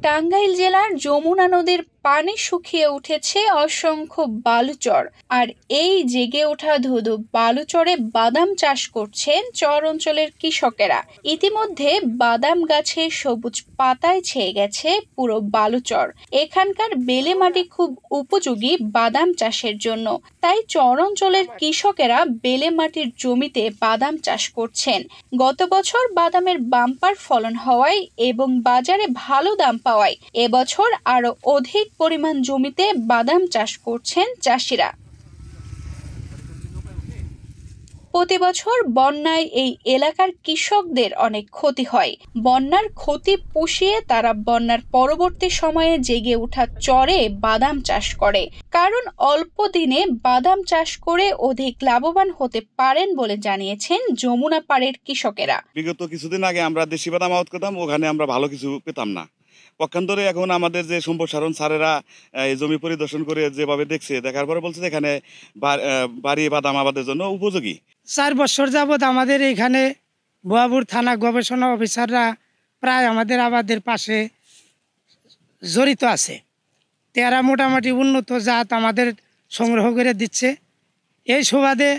টাঙ্গাইল জেলার যমুনা নদীর পানি শুকিয়ে উঠেছে অসংখ্য বালুচর। আর এই জেগে ওঠা ধুধু বালুচরে বাদাম চাষ করছেন চর অঞ্চলের কৃষকেরা। ইতিমধ্যে বাদাম গাছে সবুজ পাতায় ছেয়ে গেছে পুরো বালুচর। এখানকার বেলে মাটি খুব উপযোগী বাদাম চাষের জন্য, তাই চর অঞ্চলের কৃষকেরা বেলে মাটির জমিতে বাদাম চাষ করছেন। গত বছর বাদামের বাম্পার ফলন হওয়ায় এবং বাজারে ভালো দাম পাওয়ায় এবছর আরো অধিক পরিমাণ জমিতে বাদাম চাষ করছেন চাষিরা। প্রতি বছর বন্যায় এই এলাকার কৃষকদের অনেক ক্ষতি হয়। বন্যার ক্ষতি পুষিয়ে তারা বন্যার পরবর্তী সময়ে জেগে ওঠা চরে বাদাম চাষ করে, কারণ অল্প দিনে বাদাম চাষ করে অধিক লাভবান হতে পারেন বলে জানিয়েছেন যমুনা পাড়ের কৃষকেরা। বিগত কিছুদিন আগে আমরা দেশি বাদাম আবাদ করতাম, ওখানে আমরা ভালো কিছু পেতাম না। পক্ষান্তরে এখন আমাদের যে সম্প্রসারণ স্যারেরা জমি পরিদর্শন করে যেভাবে দেখছে, দেখার পরে বলছে এখানে বাড়ি বাদাম আবাদের জন্য উপযোগী। 4 বছর যাবৎ আমাদের এখানে বোয়াপুর থানা গবেষণা অফিসাররা প্রায় আমাদের আবাদের পাশে জড়িত আছে। তারা মোটামুটি উন্নত জাত আমাদের সংগ্রহ করে দিচ্ছে। এই সুবাদে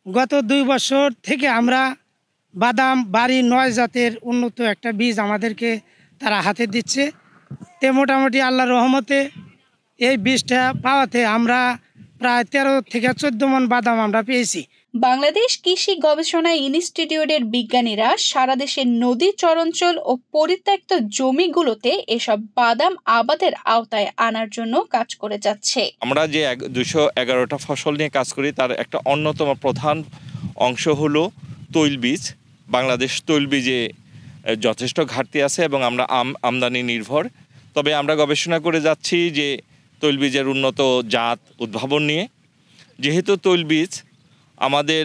গত 2 বছর থেকে আমরা বাদাম বাড়ি 9 জাতের উন্নত একটা বীজ আমাদেরকে তারা হাতে দিচ্ছে। তে মোটামুটি আল্লাহর রহমতে এই বীজটা পাওয়াতে আমরা প্রায় 13 থেকে 14 মণ বাদাম আমরা পেয়েছি। বাংলাদেশ কৃষি গবেষণা ইনস্টিটিউটের বিজ্ঞানীরা সারা দেশের নদী চরাঞ্চল ও পরিত্যক্ত জমিগুলোতে এসব বাদাম আবাদের আওতায় আনার জন্য কাজ করে যাচ্ছে। আমরা যে 211টা ফসল নিয়ে কাজ করি, তার একটা অন্যতম প্রধান অংশ হলো তৈলবীজ। বাংলাদেশ তৈলবীজে যথেষ্ট ঘাটতি আছে এবং আমরা আমদানি নির্ভর। তবে আমরা গবেষণা করে যাচ্ছি যে তৈলবীজের উন্নত জাত উদ্ভাবন নিয়ে। যেহেতু তৈলবীজ আমাদের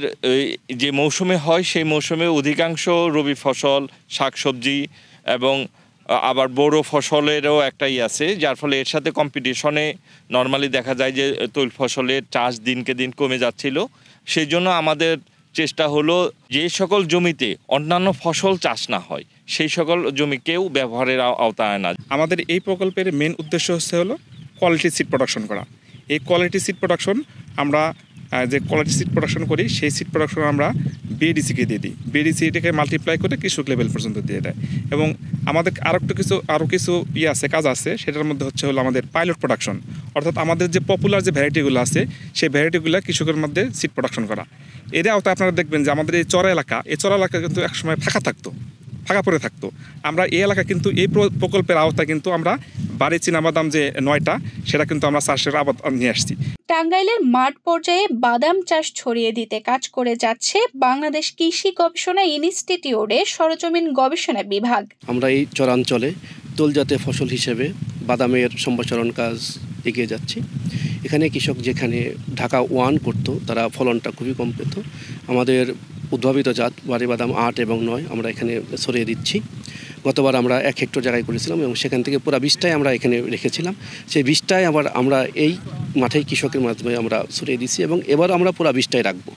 যে মৌসুমে হয়, সেই মৌসুমে অধিকাংশ রবি ফসল, শাকসবজি এবং আবার বড় ফসলেরও একটাই আছে, যার ফলে এর সাথে কম্পিটিশনে নর্মালি দেখা যায় যে তৈল ফসলের চাষ দিনকে দিন কমে যাচ্ছিল। সেই জন্য আমাদের চেষ্টা হলো যে সকল জমিতে অন্যান্য ফসল চাষ না হয় সেই সকল জমিকেও ব্যবহারের আওতায় আনা। আমাদের এই প্রকল্পের মেন উদ্দেশ্য হলো কোয়ালিটি সিড প্রোডাকশন করা। এই কোয়ালিটি সিড প্রোডাকশন আমরা যে কোয়ালিটি সিড প্রোডাকশন করি, সেই সিড প্রোডাকশন আমরা বিএডিসিকে দিয়ে দিই। বিএডিসি এটাকে মাল্টিপ্লাই করে কৃষক লেভেল পর্যন্ত দিয়ে দেয়। এবং আমাদের আরও কিছু আছে, কাজ আছে। সেটার মধ্যে হলো আমাদের পাইলট প্রোডাকশন, অর্থাৎ আমাদের যে পপুলার যে ভ্যারাইটিগুলো আছে সেই ভ্যারাইটিগুলো কৃষকের মধ্যে সিড প্রোডাকশন করা। এর আওতায় আপনারা দেখবেন যে আমাদের এই চর এলাকা কিন্তু একসময় ফাঁকা পড়ে থাকতো। আমরা এই এলাকা কিন্তু এই প্রকল্পের আওতায় কিন্তু আমরা বাড়ি চীনাবাদাম যে 9টা, সেটা কিন্তু আমরা চাষের আবাদ নিয়ে আসছি। টাঙ্গাইলের মাঠ পর্যায়ে বাদাম চাষ ছড়িয়ে দিতে কাজ করে যাচ্ছে বাংলাদেশ কৃষি গবেষণা ইনস্টিটিউটের সরজমিন গবেষণা বিভাগ। আমরা এই চরাঞ্চলে তোলজাতীয় ফসল হিসেবে বাদামের সম্প্রসারণ কাজ এগিয়ে যাচ্ছি। এখানে কৃষক যেখানে ঢাকা 1 করতো, তারা ফলনটা খুবই কম পেত। আমাদের উদ্ভাবিত জাত বাড়ি বাদাম 8 এবং 9 আমরা এখানে ছড়িয়ে দিচ্ছি। গতবার আমরা 1 হেক্টর জায়গায় করেছিলাম এবং সেখান থেকে পুরো 20টাই আমরা এখানে রেখেছিলাম। সেই 20টাই আবার আমরা এই মাঠেই কৃষকের মাধ্যমে আমরা ছড়িয়ে দিচ্ছি এবং এবার আমরা পুরো 20টাই রাখবো।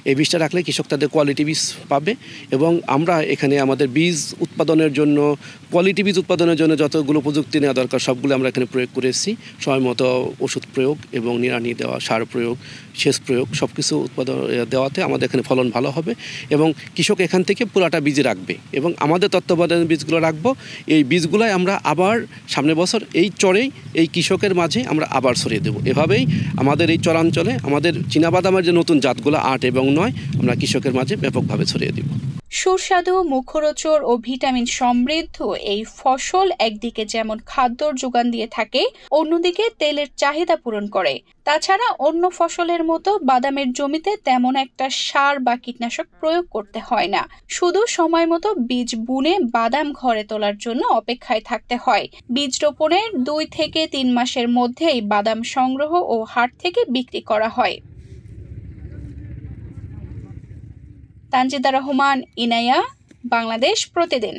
এই বীজটা রাখলে কৃষক তাদের কোয়ালিটি বীজ পাবে এবং আমরা এখানে আমাদের বীজ উৎপাদনের জন্য, কোয়ালিটি বীজ উৎপাদনের জন্য যতগুলো প্রযুক্তি নেওয়া দরকার সবগুলো আমরা এখানে প্রয়োগ করেছি। সময়মতো ওষুধ প্রয়োগ এবং নিড়ানি দেওয়া, সার প্রয়োগ, সেচ প্রয়োগ সব কিছু উৎপাদন দেওয়াতে আমাদের এখানে ফলন ভালো হবে এবং কৃষক এখান থেকে পুরাটা বীজ রাখবে এবং আমাদের তত্ত্বাবধানে বীজগুলো রাখবো। এই বীজগুলাই আমরা আবার সামনের বছর এই চরেই এই কৃষকের মাঝে আমরা আবার ছড়িয়ে দেবো। এভাবেই আমাদের এই চরাঞ্চলে আমাদের চীনাবাদামের যে নতুন জাতগুলো 8 এবং 9 আমরা কৃষকের মাঝে ব্যাপকভাবে ছড়িয়ে দেব। সুস্বাদু, মুখরোচক ও ভিটামিন সমৃদ্ধ এই ফসল একদিকে যেমন খাদ্যর যোগান দিয়ে থাকে, অন্যদিকে তেলের চাহিদা পূরণ করে। তাছাড়া অন্য ফসলের মতো বাদামের জমিতে তেমন একটা সার বা কীটনাশক প্রয়োগ করতে হয় না। শুধু সময় মতো বীজ বুনে বাদাম ঘরে তোলার জন্য অপেক্ষায় থাকতে হয়। বীজ রোপণের 2 থেকে 3 মাসের মধ্যেই বাদাম সংগ্রহ ও হাট থেকে বিক্রি করা হয়। তানজিদা রহমান, ইনায়া, বাংলাদেশ প্রতিদিন।